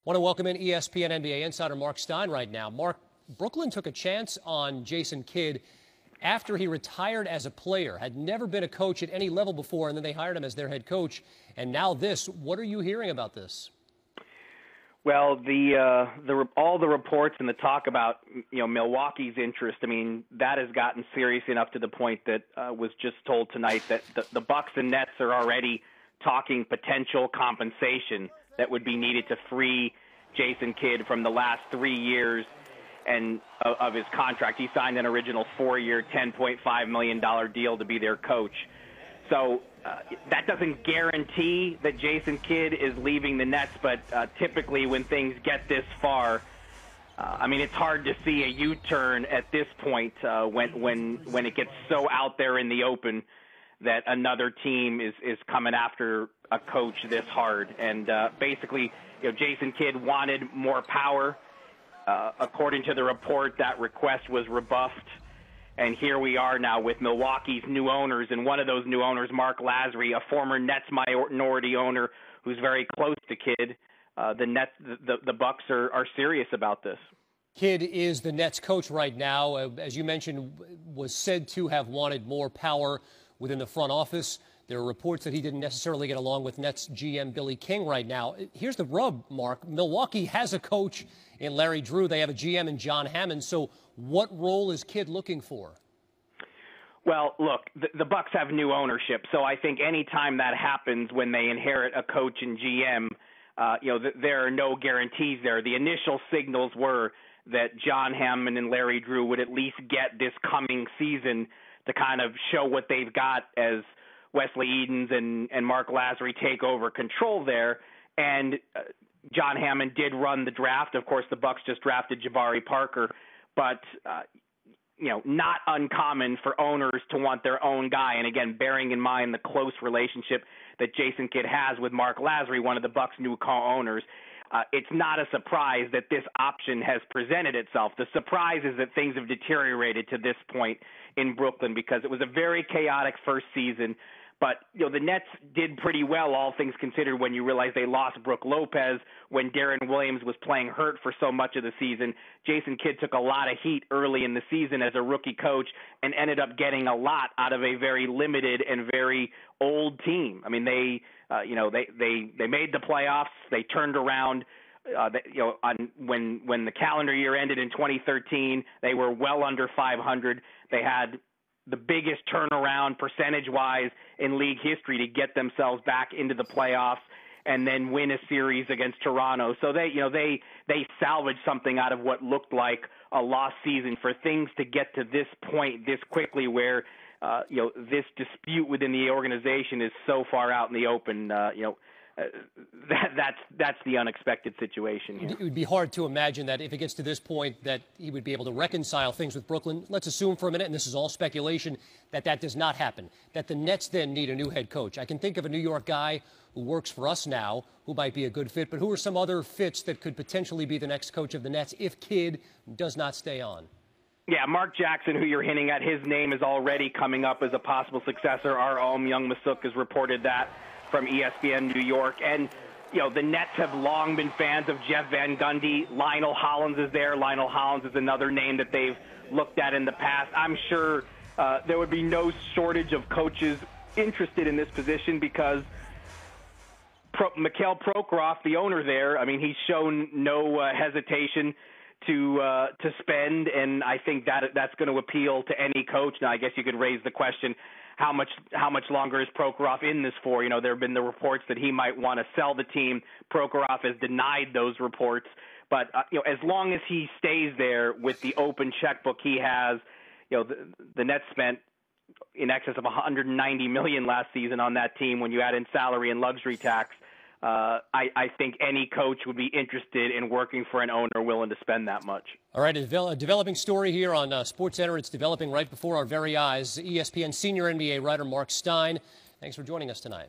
Want to welcome in ESPN NBA insider Marc Stein right now. Marc, Brooklyn took a chance on Jason Kidd after he retired as a player, had never been a coach at any level before, and then they hired him as their head coach. And now this. What are you hearing about this? Well, all the reports and the talk about Milwaukee's interest, I mean, that has gotten serious enough to the point that was just told tonight that the Bucks and Nets are already talking potential compensation that would be needed to free Jason Kidd from the last 3 years and of his contract. He signed an original 4-year, $10.5 million deal to be their coach. So that doesn't guarantee that Jason Kidd is leaving the Nets, but typically when things get this far, I mean, it's hard to see a U-turn at this point when it gets so out there in the open that another team is coming after a coach this hard. And basically, Jason Kidd wanted more power. According to the report, that request was rebuffed. And here we are now with Milwaukee's new owners, and one of those new owners, Marc, a former Nets minority owner who's very close to Kidd. The Bucks are serious about this. Kidd is the Nets coach right now. As you mentioned, was said to have wanted more power within the front office. There are reports that he didn't necessarily get along with Nets GM Billy King right now. Here's the rub, Marc. Milwaukee has a coach in Larry Drew. They have a GM in John Hammond. So what role is Kidd looking for? Well, look, the Bucks have new ownership. So I think any time that happens when they inherit a coach and GM, there are no guarantees there. The initial signals were that John Hammond and Larry Drew would at least get this coming season to kind of show what they've got as Wesley Edens and Marc Lasry take over control there. And John Hammond did run the draft. Of course, the Bucks just drafted Jabari Parker. But, not uncommon for owners to want their own guy. And, again, bearing in mind the close relationship that Jason Kidd has with Marc Lasry, one of the Bucks' new co-owners, it's not a surprise that this option has presented itself. The surprise is that things have deteriorated to this point in Brooklyn because it was a very chaotic first season. But, the Nets did pretty well, all things considered, when you realize they lost Brook Lopez when Darren Williams was playing hurt for so much of the season. Jason Kidd took a lot of heat early in the season as a rookie coach and ended up getting a lot out of a very limited and very old team. I mean, they made the playoffs. They turned around. When the calendar year ended in 2013, they were well under 500. They had the biggest turnaround percentage-wise in league history to get themselves back into the playoffs and then win a series against Toronto. So they salvaged something out of what looked like a lost season. For things to get to this point this quickly where this dispute within the organization is so far out in the open, that's the unexpected situation here. It would be hard to imagine that if it gets to this point that he would be able to reconcile things with Brooklyn. Let's assume for a minute, and this is all speculation, that does not happen, that the Nets then need a new head coach. I can think of a New York guy who works for us now who might be a good fit, but who are some other fits that could potentially be the next coach of the Nets if Kidd does not stay on? Yeah, Mark Jackson, who you're hinting at, his name is already coming up as a possible successor. Our own Young Masuk has reported that from ESPN New York. And, the Nets have long been fans of Jeff Van Gundy. Lionel Hollins is there. Lionel Hollins is another name that they've looked at in the past. I'm sure there would be no shortage of coaches interested in this position because Mikhail Prokhorov, the owner there, I mean, he's shown no hesitation to spend, and I think that's going to appeal to any coach. Now, I guess you could raise the question, how much longer is Prokhorov in this for? There have been the reports that he might want to sell the team. Prokhorov has denied those reports. But, as long as he stays there with the open checkbook he has, the Nets spent in excess of $190 million last season on that team when you add in salary and luxury tax. I think any coach would be interested in working for an owner willing to spend that much. All right, a developing story here on SportsCenter. It's developing right before our very eyes. ESPN senior NBA writer Marc Stein, thanks for joining us tonight.